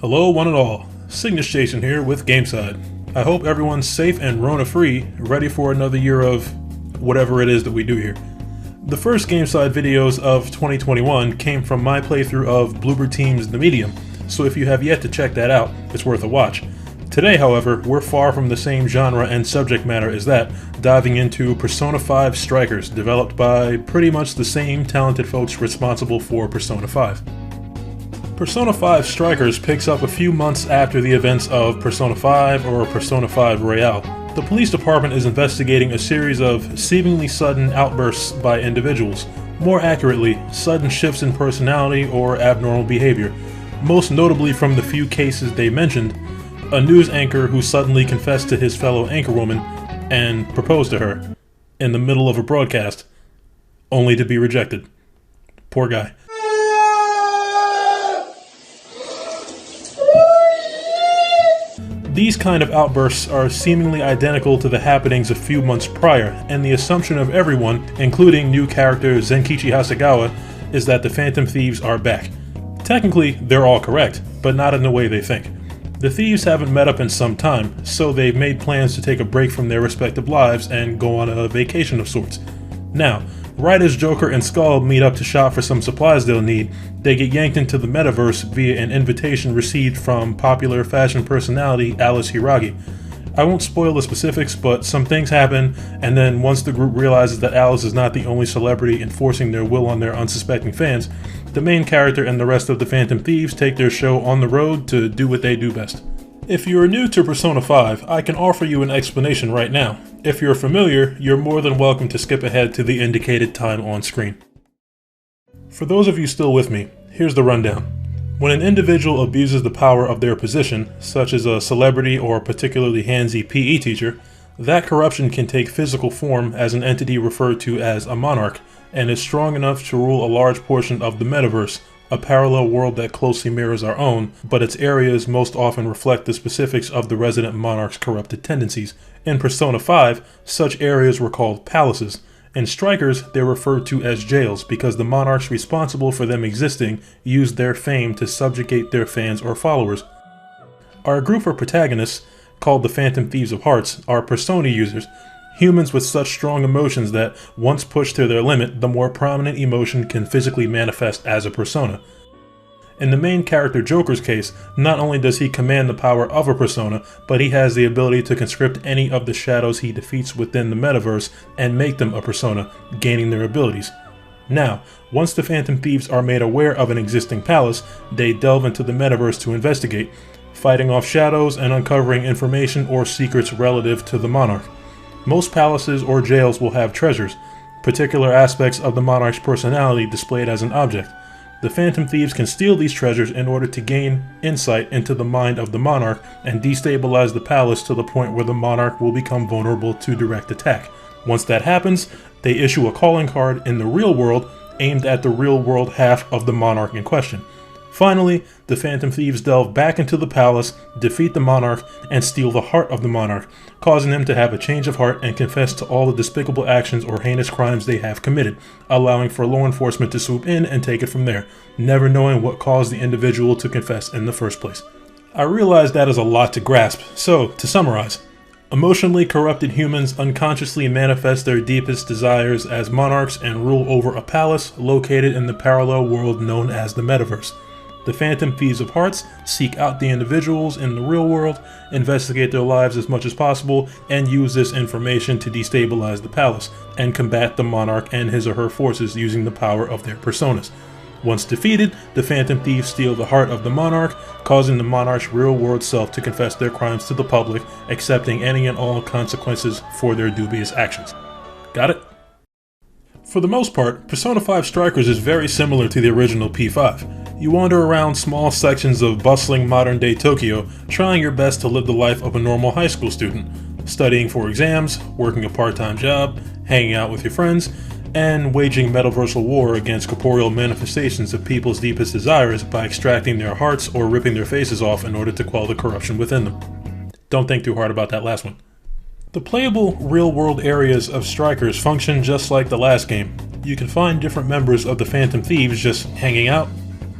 Hello one and all, Cygnus Jason here with Gameside. I hope everyone's safe and Rona-free, ready for another year of whatever it is that we do here. The first Gameside videos of 2021 came from my playthrough of Bloober Team's The Medium, so if you have yet to check that out, it's worth a watch. Today, however, we're far from the same genre and subject matter as that, diving into Persona 5 Strikers, developed by pretty much the same talented folks responsible for Persona 5. Persona 5 Strikers picks up a few months after the events of Persona 5 or Persona 5 Royale. The police department is investigating a series of seemingly sudden outbursts by individuals, more accurately, sudden shifts in personality or abnormal behavior, most notably from the few cases they mentioned, a news anchor who suddenly confessed to his fellow anchorwoman and proposed to her in the middle of a broadcast, only to be rejected. Poor guy. These kind of outbursts are seemingly identical to the happenings a few months prior, and the assumption of everyone, including new character Zenkichi Hasegawa, is that the Phantom Thieves are back. Technically, they're all correct, but not in the way they think. The thieves haven't met up in some time, so they've made plans to take a break from their respective lives and go on a vacation of sorts. Now, right as Joker and Skull meet up to shop for some supplies they'll need, they get yanked into the metaverse via an invitation received from popular fashion personality Alice Hiiragi. I won't spoil the specifics, but some things happen, and then once the group realizes that Alice is not the only celebrity enforcing their will on their unsuspecting fans, the main character and the rest of the Phantom Thieves take their show on the road to do what they do best. If you are new to Persona 5, I can offer you an explanation right now. If you're familiar, you're more than welcome to skip ahead to the indicated time on screen. For those of you still with me, here's the rundown. When an individual abuses the power of their position, such as a celebrity or a particularly handsy PE teacher, that corruption can take physical form as an entity referred to as a monarch, and is strong enough to rule a large portion of the metaverse, a parallel world that closely mirrors our own, but its areas most often reflect the specifics of the resident monarch's corrupted tendencies. In Persona 5, such areas were called palaces. In Strikers, they're referred to as jails because the monarchs responsible for them existing used their fame to subjugate their fans or followers. Our group of protagonists, called the Phantom Thieves of Hearts, are persona users, humans with such strong emotions that, once pushed to their limit, the more prominent emotion can physically manifest as a persona. In the main character Joker's case, not only does he command the power of a persona, but he has the ability to conscript any of the shadows he defeats within the metaverse and make them a persona, gaining their abilities. Now, once the Phantom Thieves are made aware of an existing palace, they delve into the metaverse to investigate, fighting off shadows and uncovering information or secrets relative to the monarch. Most palaces or jails will have treasures, particular aspects of the monarch's personality displayed as an object. The Phantom Thieves can steal these treasures in order to gain insight into the mind of the monarch and destabilize the palace to the point where the monarch will become vulnerable to direct attack. Once that happens, they issue a calling card in the real world aimed at the real world half of the monarch in question. Finally, the Phantom Thieves delve back into the palace, defeat the monarch, and steal the heart of the monarch, causing them to have a change of heart and confess to all the despicable actions or heinous crimes they have committed, allowing for law enforcement to swoop in and take it from there, never knowing what caused the individual to confess in the first place. I realize that is a lot to grasp, so to summarize, emotionally corrupted humans unconsciously manifest their deepest desires as monarchs and rule over a palace located in the parallel world known as the metaverse. The Phantom Thieves of Hearts seek out the individuals in the real world, investigate their lives as much as possible, and use this information to destabilize the palace, and combat the monarch and his or her forces using the power of their personas. Once defeated, the Phantom Thieves steal the heart of the monarch, causing the monarch's real-world self to confess their crimes to the public, accepting any and all consequences for their dubious actions. Got it? For the most part, Persona 5 Strikers is very similar to the original P5. You wander around small sections of bustling modern-day Tokyo, trying your best to live the life of a normal high school student, studying for exams, working a part-time job, hanging out with your friends, and waging metaversal war against corporeal manifestations of people's deepest desires by extracting their hearts or ripping their faces off in order to quell the corruption within them. Don't think too hard about that last one. The playable real-world areas of Strikers function just like the last game. You can find different members of the Phantom Thieves just hanging out,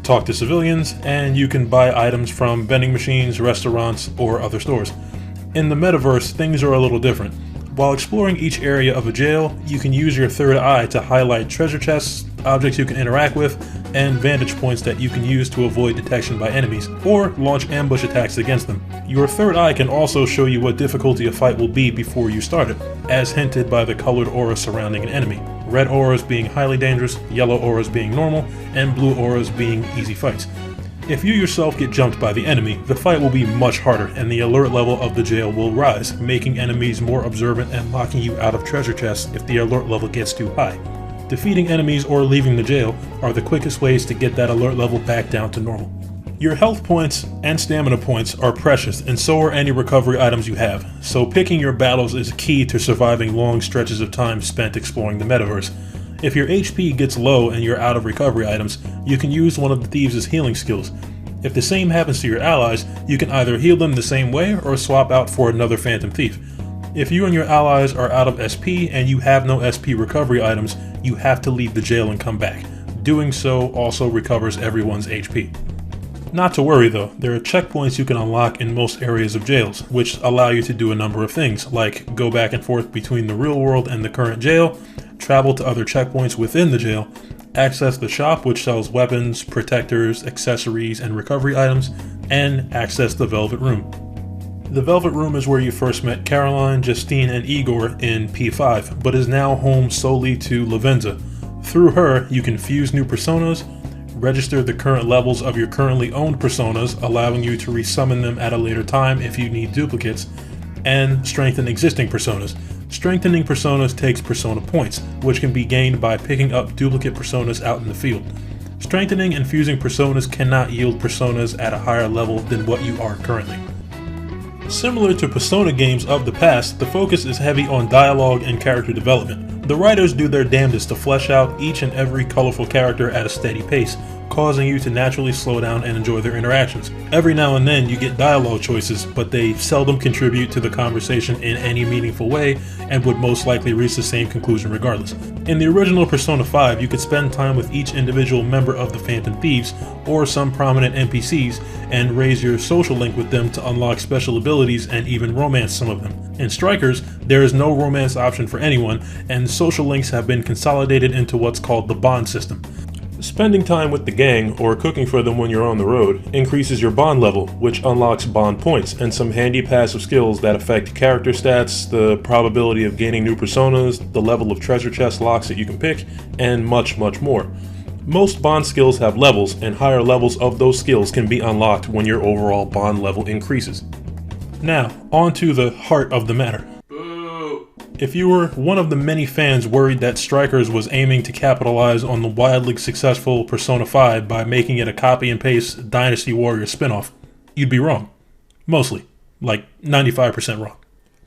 talk to civilians, and you can buy items from vending machines, restaurants, or other stores. In the metaverse, things are a little different. While exploring each area of a jail, you can use your third eye to highlight treasure chests, objects you can interact with, and vantage points that you can use to avoid detection by enemies, or launch ambush attacks against them. Your third eye can also show you what difficulty a fight will be before you start it, as hinted by the colored aura surrounding an enemy. Red auras being highly dangerous, yellow auras being normal, and blue auras being easy fights. If you yourself get jumped by the enemy, the fight will be much harder and the alert level of the jail will rise, making enemies more observant and locking you out of treasure chests if the alert level gets too high. Defeating enemies or leaving the jail are the quickest ways to get that alert level back down to normal. Your health points and stamina points are precious, and so are any recovery items you have, so picking your battles is key to surviving long stretches of time spent exploring the metaverse. If your HP gets low and you're out of recovery items, you can use one of the thieves' healing skills. If the same happens to your allies, you can either heal them the same way or swap out for another Phantom Thief. If you and your allies are out of SP and you have no SP recovery items, you have to leave the jail and come back. Doing so also recovers everyone's HP. Not to worry though, there are checkpoints you can unlock in most areas of jails, which allow you to do a number of things, like go back and forth between the real world and the current jail, travel to other checkpoints within the jail, access the shop which sells weapons, protectors, accessories, and recovery items, and access the Velvet Room. The Velvet Room is where you first met Caroline, Justine, and Igor in P5, but is now home solely to Lavenza. Through her, you can fuse new personas, register the current levels of your currently owned personas, allowing you to resummon them at a later time if you need duplicates, and strengthen existing personas. Strengthening personas takes persona points, which can be gained by picking up duplicate personas out in the field. Strengthening and fusing personas cannot yield personas at a higher level than what you are currently. Similar to Persona games of the past, the focus is heavy on dialogue and character development. The writers do their damnedest to flesh out each and every colorful character at a steady pace, causing you to naturally slow down and enjoy their interactions. Every now and then you get dialogue choices, but they seldom contribute to the conversation in any meaningful way and would most likely reach the same conclusion regardless. In the original Persona 5, you could spend time with each individual member of the Phantom Thieves or some prominent NPCs and raise your social link with them to unlock special abilities and even romance some of them. In Strikers, there is no romance option for anyone, and social links have been consolidated into what's called the bond system. Spending time with the gang, or cooking for them when you're on the road, increases your bond level, which unlocks bond points and some handy passive skills that affect character stats, the probability of gaining new personas, the level of treasure chest locks that you can pick, and much, much more. Most bond skills have levels, and higher levels of those skills can be unlocked when your overall bond level increases. Now, on to the heart of the matter. If you were one of the many fans worried that Strikers was aiming to capitalize on the wildly successful Persona 5 by making it a copy and paste Dynasty Warriors spinoff, you'd be wrong. Mostly. Like 95% wrong.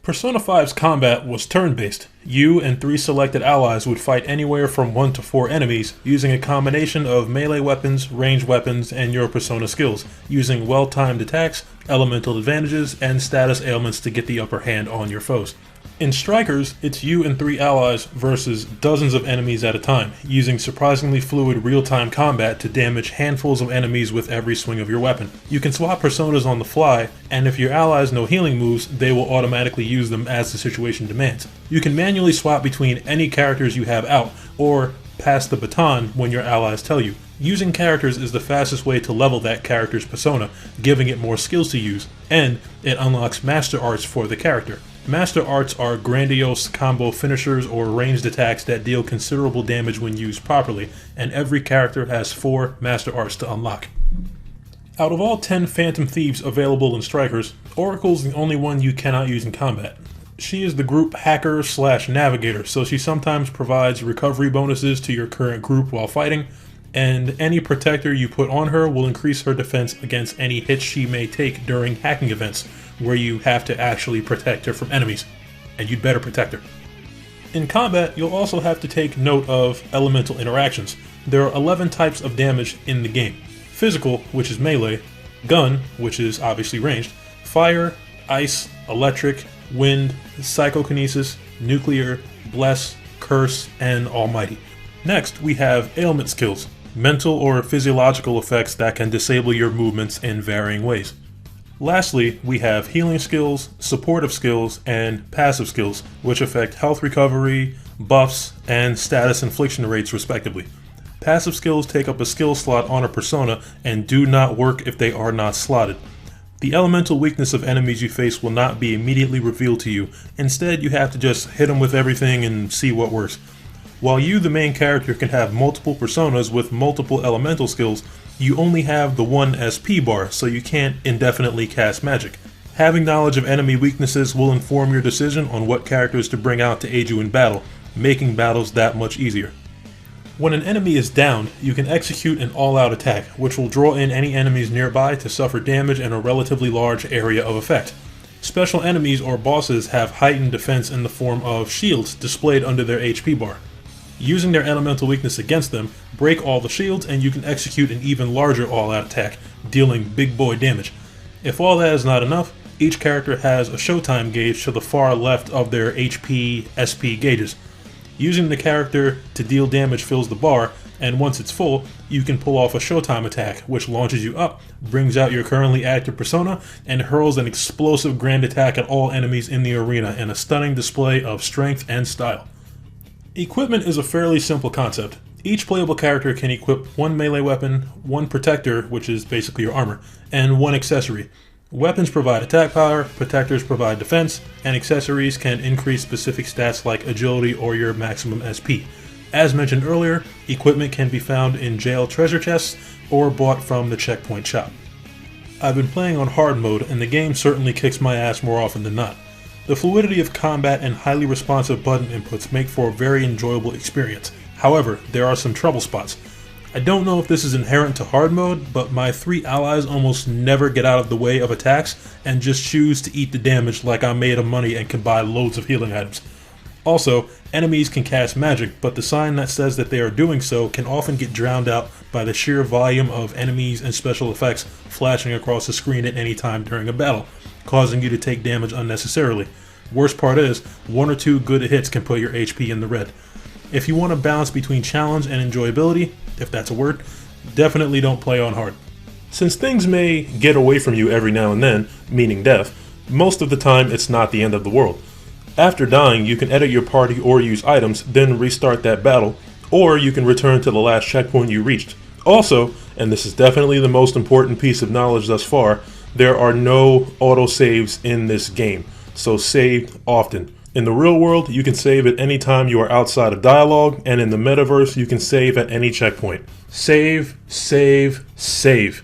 Persona 5's combat was turn-based. You and 3 selected allies would fight anywhere from 1 to 4 enemies using a combination of melee weapons, ranged weapons, and your Persona skills, using well-timed attacks, elemental advantages, and status ailments to get the upper hand on your foes. In Strikers, it's you and 3 allies versus dozens of enemies at a time, using surprisingly fluid real-time combat to damage handfuls of enemies with every swing of your weapon. You can swap personas on the fly, and if your allies know healing moves, they will automatically use them as the situation demands. You can manually swap between any characters you have out, or pass the baton when your allies tell you. Using characters is the fastest way to level that character's persona, giving it more skills to use, and it unlocks Master Arts for the character. Master Arts are grandiose combo finishers or ranged attacks that deal considerable damage when used properly, and every character has 4 Master Arts to unlock. Out of all 10 Phantom Thieves available in Strikers, Oracle's the only one you cannot use in combat. She is the group hacker/navigator, so she sometimes provides recovery bonuses to your current group while fighting, and any protector you put on her will increase her defense against any hits she may take during hacking events, where you have to actually protect her from enemies, and you'd better protect her. In combat, you'll also have to take note of elemental interactions. There are 11 types of damage in the game. Physical, which is melee, gun, which is obviously ranged, fire, ice, electric, wind, psychokinesis, nuclear, bless, curse, and almighty. Next, we have ailment skills. mental or physiological effects that can disable your movements in varying ways. Lastly, we have healing skills, supportive skills, and passive skills, which affect health recovery, buffs, and status infliction rates respectively. Passive skills take up a skill slot on a persona and do not work if they are not slotted. The elemental weakness of enemies you face will not be immediately revealed to you. Instead, you have to just hit them with everything and see what works. While you, the main character, can have multiple personas with multiple elemental skills, you only have the one SP bar, so you can't indefinitely cast magic. Having knowledge of enemy weaknesses will inform your decision on what characters to bring out to aid you in battle, making battles that much easier. When an enemy is downed, you can execute an all-out attack, which will draw in any enemies nearby to suffer damage in a relatively large area of effect. Special enemies or bosses have heightened defense in the form of shields displayed under their HP bar. Using their elemental weakness against them, break all the shields and you can execute an even larger all-out attack, dealing big boy damage. If all that is not enough, each character has a showtime gauge to the far left of their HP, SP gauges. Using the character to deal damage fills the bar, and once it's full, you can pull off a showtime attack, which launches you up, brings out your currently active persona, and hurls an explosive grand attack at all enemies in the arena in a stunning display of strength and style. Equipment is a fairly simple concept. Each playable character can equip one melee weapon, one protector, which is basically your armor, and one accessory. Weapons provide attack power, protectors provide defense, and accessories can increase specific stats like agility or your maximum SP. As mentioned earlier, equipment can be found in jail treasure chests or bought from the checkpoint shop. I've been playing on hard mode and the game certainly kicks my ass more often than not. The fluidity of combat and highly responsive button inputs make for a very enjoyable experience. However, there are some trouble spots. I don't know if this is inherent to hard mode, but my 3 allies almost never get out of the way of attacks and just choose to eat the damage like I'm made of money and can buy loads of healing items. Also, enemies can cast magic, but the sign that says that they are doing so can often get drowned out by the sheer volume of enemies and special effects flashing across the screen at any time during a battle, causing you to take damage unnecessarily. Worst part is, 1 or 2 good hits can put your HP in the red. If you want a balance between challenge and enjoyability, if that's a word, definitely don't play on hard. Since things may get away from you every now and then, meaning death, most of the time it's not the end of the world. After dying, you can edit your party or use items, then restart that battle, or you can return to the last checkpoint you reached. Also, and this is definitely the most important piece of knowledge thus far, there are no autosaves in this game, so save often. In the real world, you can save at any time you are outside of dialogue, and in the metaverse, you can save at any checkpoint. Save, save, save.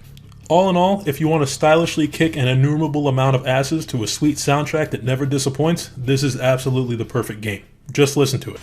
All in all, if you want to stylishly kick an innumerable amount of asses to a sweet soundtrack that never disappoints, this is absolutely the perfect game. Just listen to it.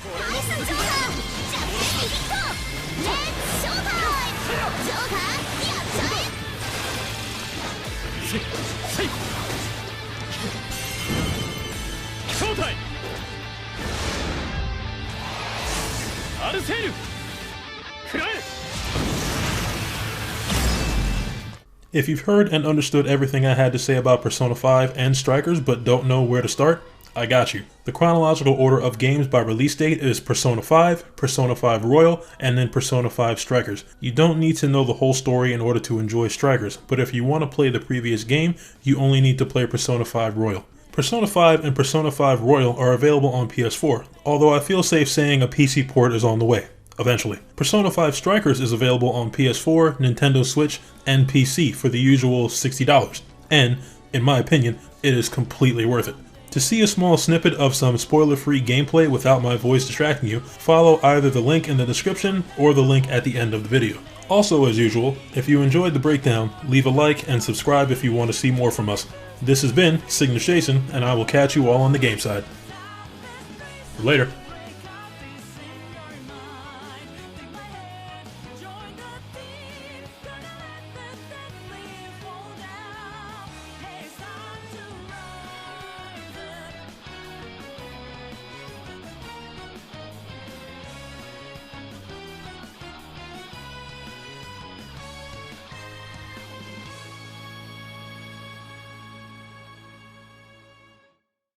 If you've heard and understood everything I had to say about Persona 5 and Strikers but don't know where to start, I got you. The chronological order of games by release date is Persona 5, Persona 5 Royal, and then Persona 5 Strikers. You don't need to know the whole story in order to enjoy Strikers, but if you want to play the previous game, you only need to play Persona 5 Royal. Persona 5 and Persona 5 Royal are available on PS4, although I feel safe saying a PC port is on the way. Eventually. Persona 5 Strikers is available on PS4, Nintendo Switch, and PC for the usual $60, and, in my opinion, it is completely worth it. To see a small snippet of some spoiler-free gameplay without my voice distracting you, follow either the link in the description or the link at the end of the video. Also, as usual, if you enjoyed the breakdown, leave a like and subscribe if you want to see more from us. This has been Signature Jason, and I will catch you all on the game side. Later.